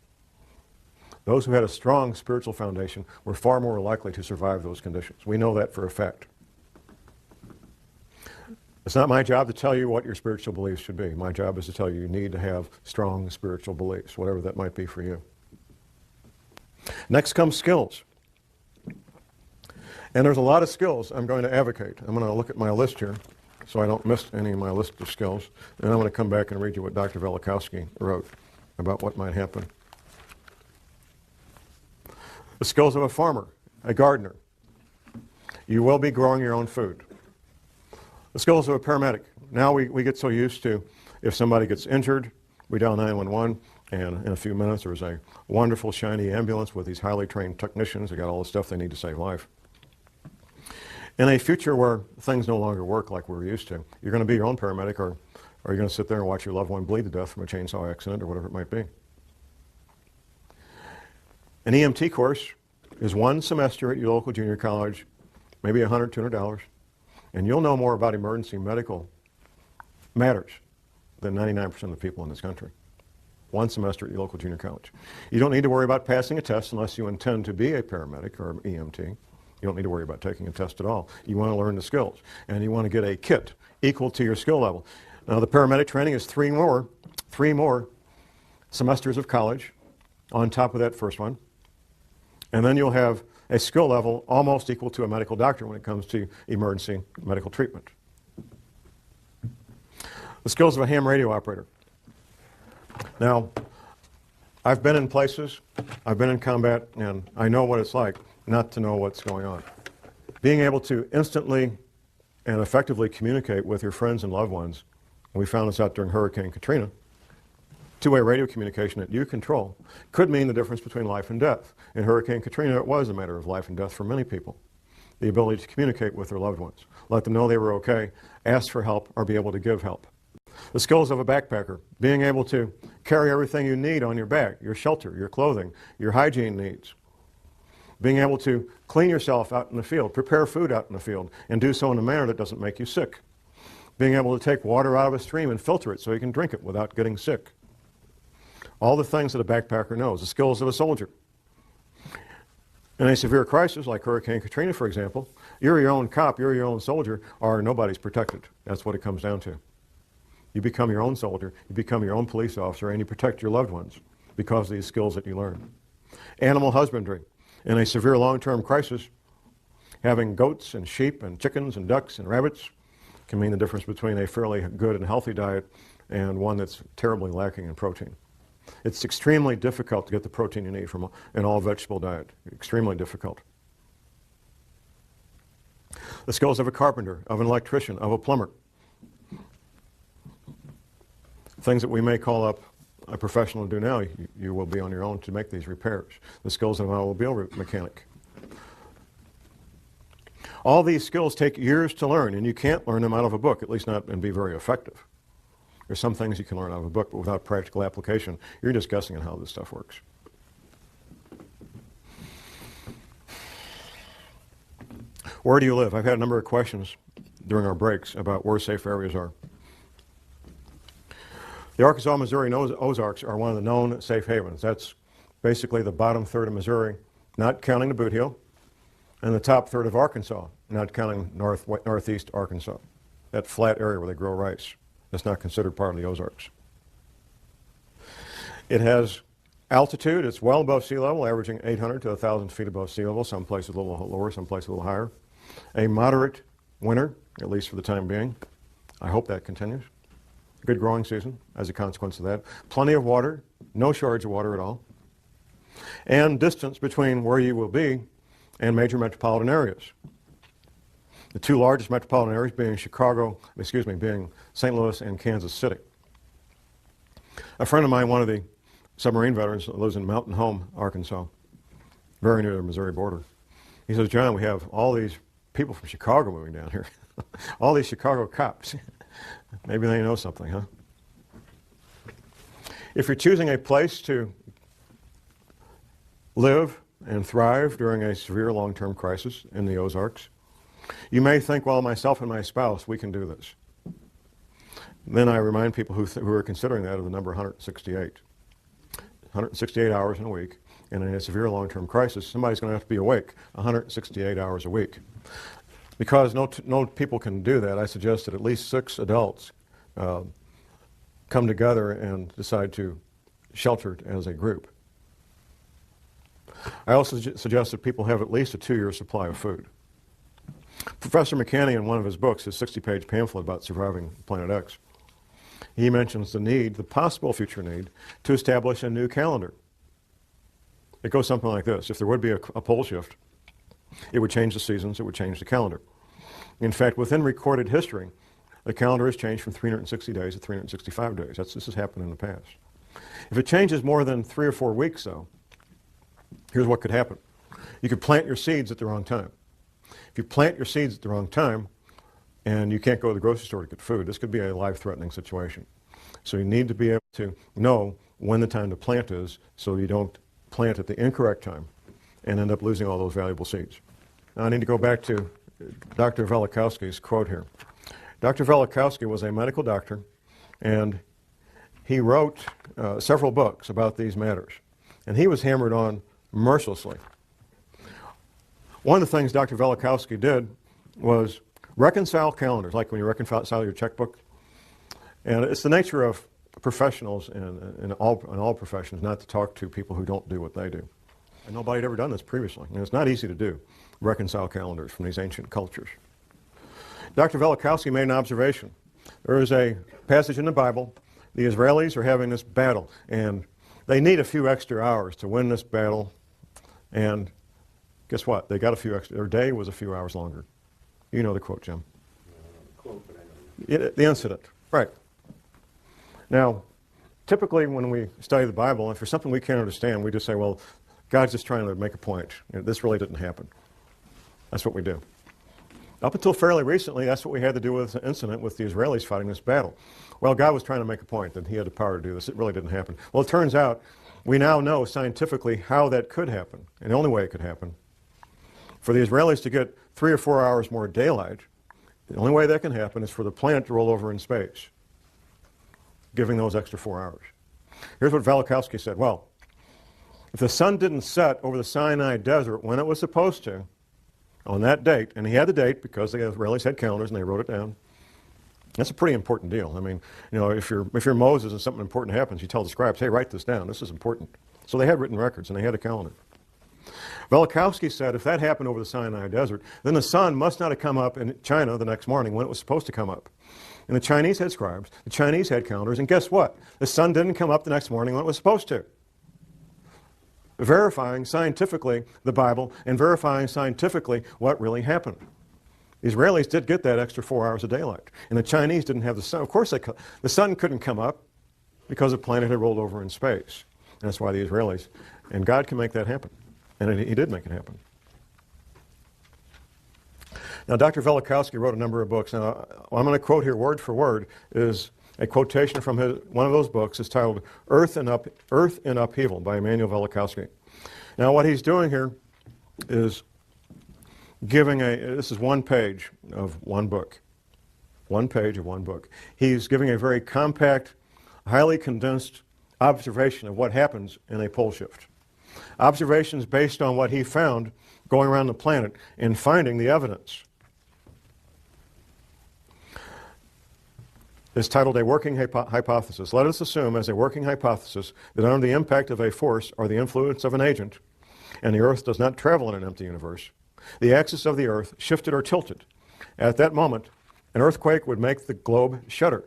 Those who had a strong spiritual foundation were far more likely to survive those conditions. We know that for a fact. It's not my job to tell you what your spiritual beliefs should be. My job is to tell you you need to have strong spiritual beliefs, whatever that might be for you. Next comes skills. And there's a lot of skills I'm going to advocate. I'm going to look at my list here so I don't miss any of my list of skills. And I'm going to come back and read you what Dr. Velikowski wrote about what might happen. The skills of a farmer, a gardener. You will be growing your own food. The skills of a paramedic. Now we get so used to, if somebody gets injured, we dial 911, and in a few minutes there's a wonderful, shiny ambulance with these highly trained technicians. They got all the stuff they need to save life. In a future where things no longer work like we're used to, you're going to be your own paramedic, or you're going to sit there and watch your loved one bleed to death from a chainsaw accident or whatever it might be. An EMT course is 1 semester at your local junior college, maybe $100, $200, and you'll know more about emergency medical matters than 99% of the people in this country. 1 semester at your local junior college. You don't need to worry about passing a test unless you intend to be a paramedic or an EMT. You don't need to worry about taking a test at all. You want to learn the skills, and you want to get a kit equal to your skill level. Now, the paramedic training is 3 more semesters of college on top of that first one. And then you'll have a skill level almost equal to a medical doctor when it comes to emergency medical treatment. The skills of a ham radio operator. Now, I've been in places, I've been in combat, and I know what it's like not to know what's going on. Being able to instantly and effectively communicate with your friends and loved ones, and we found this out during Hurricane Katrina, two-way radio communication that you control could mean the difference between life and death. In Hurricane Katrina, it was a matter of life and death for many people. The ability to communicate with their loved ones, let them know they were okay, ask for help, or be able to give help. The skills of a backpacker, being able to carry everything you need on your back, your shelter, your clothing, your hygiene needs. Being able to clean yourself out in the field, prepare food out in the field, and do so in a manner that doesn't make you sick. Being able to take water out of a stream and filter it so you can drink it without getting sick. All the things that a backpacker knows, the skills of a soldier. In a severe crisis like Hurricane Katrina, for example, you're your own cop, you're your own soldier, or nobody's protected. That's what it comes down to. You become your own soldier, you become your own police officer, and you protect your loved ones because of these skills that you learn. Animal husbandry. In a severe long-term crisis, having goats and sheep and chickens and ducks and rabbits can mean the difference between a fairly good and healthy diet and one that's terribly lacking in protein. It's extremely difficult to get the protein you need from an all-vegetable diet. Extremely difficult. The skills of a carpenter, of an electrician, of a plumber. Things that we may call up a professional to do now, you will be on your own to make these repairs. The skills of an automobile mechanic. All these skills take years to learn, and you can't learn them out of a book, at least not and be very effective. There's some things you can learn out of a book, but without practical application, you're just guessing on how this stuff works. Where do you live? I've had a number of questions during our breaks about where safe areas are. The Arkansas, Missouri, and Ozarks are one of the known safe havens. That's basically the bottom third of Missouri, not counting the Boot Heel, and the top third of Arkansas, not counting northeast Arkansas, that flat area where they grow rice. That's not considered part of the Ozarks. It has altitude. It's well above sea level, averaging 800 to 1,000 feet above sea level, some places a little lower, some places a little higher. A moderate winter, at least for the time being. I hope that continues. Good growing season as a consequence of that. Plenty of water, no shortage of water at all. And distance between where you will be and major metropolitan areas. The two largest metropolitan areas being being St. Louis and Kansas City. A friend of mine, one of the submarine veterans, lives in Mountain Home, Arkansas, very near the Missouri border. He says, John, we have all these people from Chicago moving down here. All these Chicago cops. Maybe they know something, huh? If you're choosing a place to live and thrive during a severe long-term crisis in the Ozarks, you may think, well, myself and my spouse, we can do this. Then I remind people who are considering that of the number 168. 168 hours in a week, and in a severe long-term crisis, somebody's going to have to be awake 168 hours a week. Because no people can do that, I suggest that at least 6 adults come together and decide to shelter as a group. I also suggest that people have at least a 2-year supply of food. Professor McCanney, in one of his books, his 60-page pamphlet about surviving Planet X, he mentions the possible future need, to establish a new calendar. It goes something like this. If there would be a pole shift, it would change the seasons, it would change the calendar. In fact, within recorded history, the calendar has changed from 360 days to 365 days. This has happened in the past. If it changes more than 3 or 4 weeks, though, here's what could happen. You could plant your seeds at the wrong time. If you plant your seeds at the wrong time and you can't go to the grocery store to get food, this could be a life-threatening situation. So you need to be able to know when the time to plant is so you don't plant at the incorrect time and end up losing all those valuable seeds. Now I need to go back to Dr. Velikowski's quote here. Dr. Velikowski was a medical doctor, and he wrote several books about these matters. And he was hammered on mercilessly. One of the things Dr. Velikowski did was reconcile calendars, like when you reconcile your checkbook. And it's the nature of professionals in all professions not to talk to people who don't do what they do. And nobody had ever done this previously. And it's not easy to do, reconcile calendars from these ancient cultures. Dr. Velikowski made an observation. There is a passage in the Bible. The Israelis are having this battle, and They need a few extra hours to win this battle, and guess what? They got a few extra, their day was a few hours longer. You know the quote, Jim. The incident, right. Now, typically when we study the Bible, if there's something we can't understand, we just say, well, God's just trying to make a point. This really didn't happen. That's what we do. Up until fairly recently, that's what we had to do with the incident with the Israelis fighting this battle. Well, God was trying to make a point that he had the power to do this. It really didn't happen. Well, it turns out we now know scientifically how that could happen, and the only way it could happen. For the Israelis to get 3 or 4 hours more daylight, the only way that can happen is for the planet to roll over in space, giving those extra 4 hours. Here's what Velikovsky said. Well, if the sun didn't set over the Sinai desert when it was supposed to, on that date, and he had the date because the Israelis had calendars and they wrote it down. That's a pretty important deal. I mean, you know, if you're Moses and something important happens, you tell the scribes, hey, write this down. This is important. So they had written records and they had a calendar. Velikovsky said if that happened over the Sinai desert, then the sun must not have come up in China the next morning when it was supposed to come up. And the Chinese had scribes, the Chinese had calendars, and guess what? The sun didn't come up the next morning when it was supposed to. Verifying scientifically the Bible and verifying scientifically what really happened. The Israelis did get that extra 4 hours of daylight, and the Chinese didn't have the sun. Of course, the sun couldn't come up because the planet had rolled over in space. And that's why the Israelis, and God can make that happen, and he did make it happen. Now, Dr. Velikovsky wrote a number of books. Now, what I'm going to quote here word for word is a quotation from one of those books. Is titled Earth in Upheaval by Emanuel Velikovsky. Now what he's doing here is giving this is one page of one book. One page of one book. He's giving a very compact, highly condensed observation of what happens in a pole shift. Observations based on what he found going around the planet and finding the evidence. It's titled A Working Hypothesis. Let us assume as a working hypothesis that under the impact of a force or the influence of an agent, and the Earth does not travel in an empty universe, the axis of the Earth shifted or tilted. At that moment, an earthquake would make the globe shudder.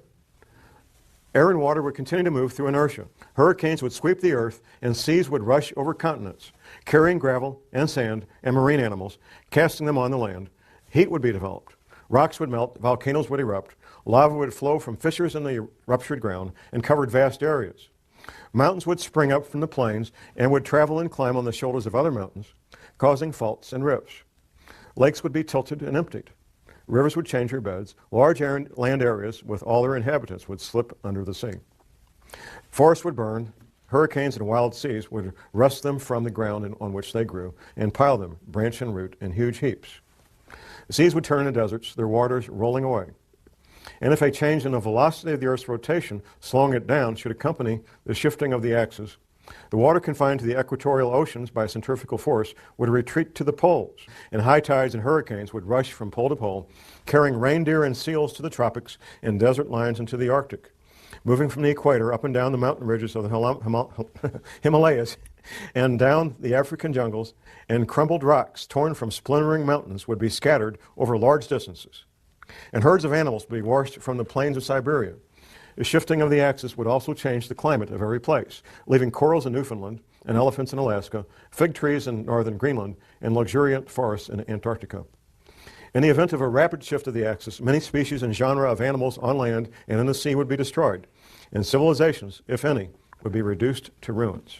Air and water would continue to move through inertia. Hurricanes would sweep the Earth, and seas would rush over continents, carrying gravel and sand and marine animals, casting them on the land. Heat would be developed. Rocks would melt, volcanoes would erupt, lava would flow from fissures in the ruptured ground and covered vast areas. Mountains would spring up from the plains and would travel and climb on the shoulders of other mountains, causing faults and rifts. Lakes would be tilted and emptied. Rivers would change their beds. Large land areas with all their inhabitants would slip under the sea. Forests would burn. Hurricanes and wild seas would wrest them from the ground on which they grew and pile them, branch and root, in huge heaps. The seas would turn to deserts, their waters rolling away. And if a change in the velocity of the Earth's rotation, slowing it down, should accompany the shifting of the axis, the water confined to the equatorial oceans by centrifugal force would retreat to the poles, and high tides and hurricanes would rush from pole to pole, carrying reindeer and seals to the tropics and desert lions into the Arctic, moving from the equator up and down the mountain ridges of the Himalayas and down the African jungles, and crumbled rocks torn from splintering mountains would be scattered over large distances. And herds of animals would be washed from the plains of Siberia. The shifting of the axis would also change the climate of every place, leaving corals in Newfoundland and elephants in Alaska, fig trees in northern Greenland, and luxuriant forests in Antarctica. In the event of a rapid shift of the axis, many species and genera of animals on land and in the sea would be destroyed, and civilizations, if any, would be reduced to ruins.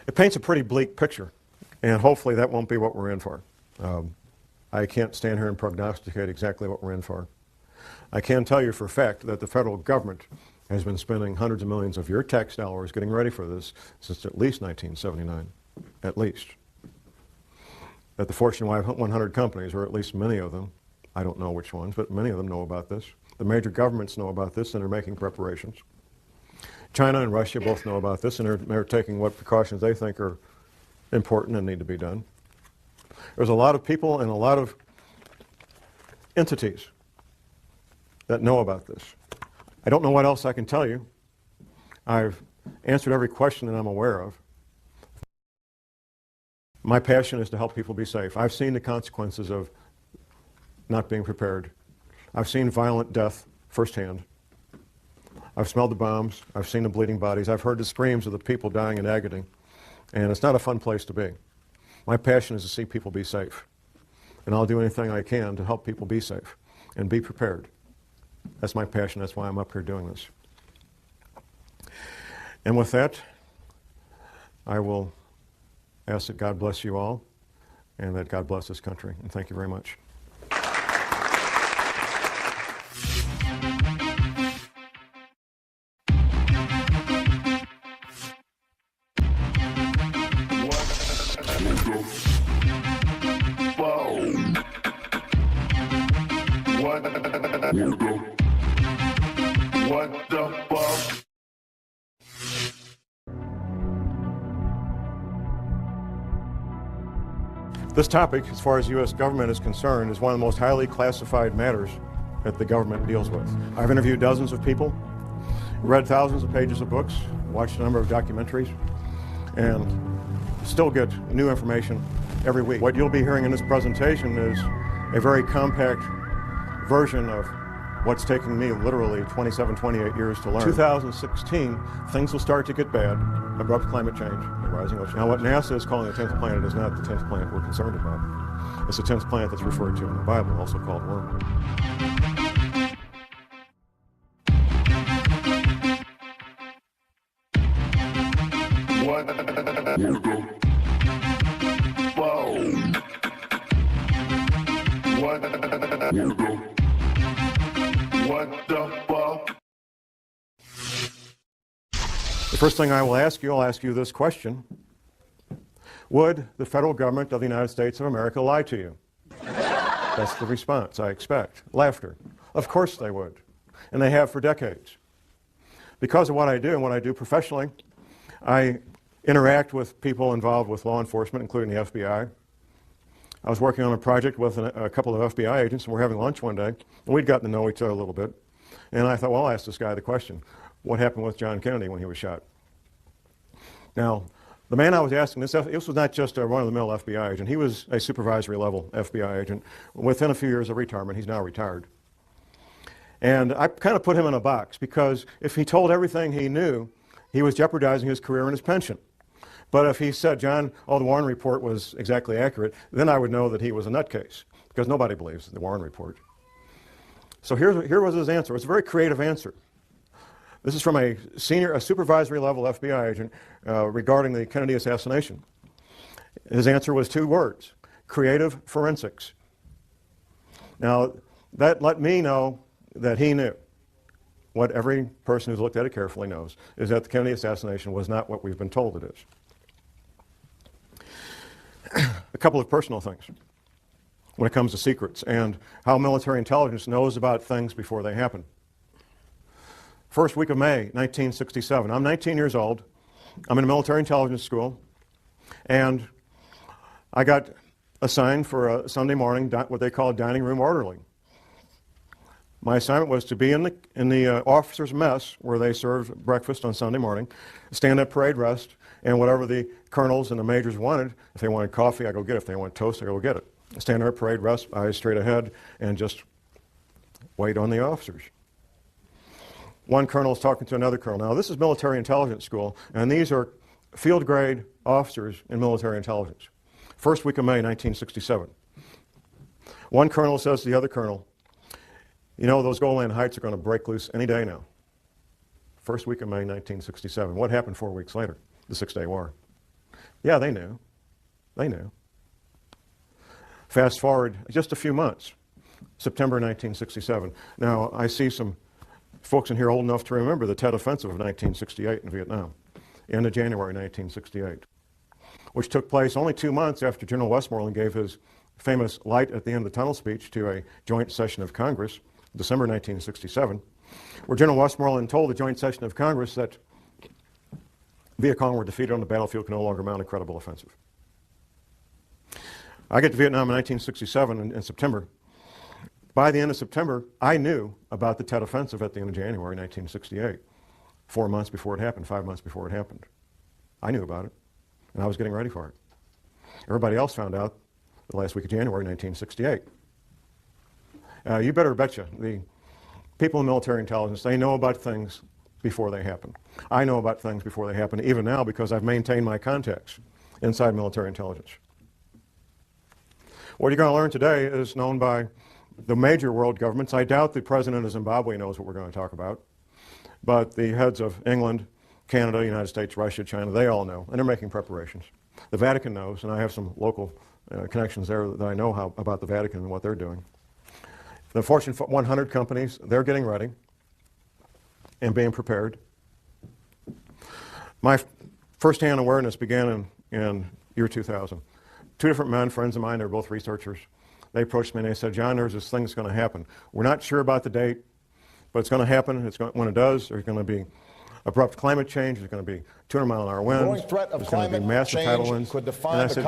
It paints a pretty bleak picture, and hopefully that won't be what we're in for. I can't stand here and prognosticate exactly what we're in for. I can tell you for a fact that the federal government has been spending hundreds of millions of your tax dollars getting ready for this since at least 1979, at least. That the Fortune 100 companies, or at least many of them, I don't know which ones, but many of them know about this. The major governments know about this and are making preparations. China and Russia both know about this and they're taking what precautions they think are important and need to be done. There's a lot of people and a lot of entities that know about this. I don't know what else I can tell you. I've answered every question that I'm aware of. My passion is to help people be safe. I've seen the consequences of not being prepared. I've seen violent death firsthand. I've smelled the bombs. I've seen the bleeding bodies. I've heard the screams of the people dying in agony. And it's not a fun place to be. My passion is to see people be safe. And I'll do anything I can to help people be safe and be prepared. That's my passion. That's why I'm up here doing this. And with that, I will ask that God bless you all and that God bless this country. And thank you very much. What the fuck? This topic, as far as U.S. government is concerned, is one of the most highly classified matters that the government deals with. I've interviewed dozens of people, read thousands of pages of books, watched a number of documentaries, and still get new information every week. What you'll be hearing in this presentation is a very compact version of what's taking me literally 27, 28 years to learn. 2016, things will start to get bad. Abrupt climate change, the rising ocean. Now what NASA is calling the 10th planet is not the 10th planet we're concerned about. It's the 10th planet that's referred to in the Bible, also called wormwood. What the fuck? The first thing I'll ask you this question. Would the federal government of the United States of America lie to you? That's the response I expect. Laughter. Of course they would. And they have for decades. Because of what I do and what I do professionally, I interact with people involved with law enforcement, including the FBI. I was working on a project with a couple of FBI agents, and we're having lunch one day, and we'd gotten to know each other a little bit. And I thought, well, I'll ask this guy the question, what happened with John Kennedy when he was shot? Now, the man I was asking this was not just a run-of-the-mill FBI agent. He was a supervisory level FBI agent. Within a few years of retirement, he's now retired. And I kind of put him in a box because if he told everything he knew, he was jeopardizing his career and his pension. But if he said, John, the Warren report was exactly accurate, then I would know that he was a nutcase, because nobody believes the Warren report. So here was his answer. It's a very creative answer. This is from a supervisory level FBI agent regarding the Kennedy assassination. His answer was 2 words: creative forensics. Now, that let me know that he knew. What every person who's looked at it carefully knows is that the Kennedy assassination was not what we've been told it is. A couple of personal things when it comes to secrets and how military intelligence knows about things before they happen. First week of May, 1967. I'm 19 years old. I'm in a military intelligence school, and I got assigned for a Sunday morning, what they call a dining room orderly. My assignment was to be in the officers' mess where they served breakfast on Sunday morning, stand at parade rest, and whatever the colonels and the majors wanted, if they wanted coffee, I go get it. If they wanted toast, I go get it. Stand there at parade rest, eyes straight ahead, and just wait on the officers. One colonel is talking to another colonel. Now, this is military intelligence school, and these are field grade officers in military intelligence. First week of May, 1967. One colonel says to the other colonel, you know, those Golan Heights are going to break loose any day now. First week of May, 1967. What happened 4 weeks later? The Six-Day War. Yeah, they knew. They knew. Fast forward just a few months, September 1967. Now, I see some folks in here old enough to remember the Tet Offensive of 1968 in Vietnam, end of January 1968, which took place only 2 months after General Westmoreland gave his famous light at the end of the tunnel speech to a joint session of Congress, December 1967, where General Westmoreland told the joint session of Congress that Viet Cong were defeated on the battlefield, can no longer mount a credible offensive. I get to Vietnam in 1967 in September. By the end of September, I knew about the Tet Offensive at the end of January 1968, 4 months before it happened, 5 months before it happened. I knew about it, and I was getting ready for it. Everybody else found out the last week of January 1968. You better betcha, the people in military intelligence, they know about things before they happen. I know about things before they happen, even now, because I've maintained my contacts inside military intelligence. What you're going to learn today is known by the major world governments. I doubt the president of Zimbabwe knows what we're going to talk about, but the heads of England, Canada, United States, Russia, China, they all know, and they're making preparations. The Vatican knows, and I have some local connections there that I know about the Vatican and what they're doing. The Fortune 100 companies, they're getting ready and being prepared. My first-hand awareness began in year 2000. Two different men, friends of mine, they're both researchers. They approached me and they said, John, there's this thing that's going to happen. We're not sure about the date, but it's going to happen. When it does, there's going to be abrupt climate change. There's going to be 200-mile-an-hour winds. The growing threat of there's going to be climate massive tidal change winds. could define and I the said,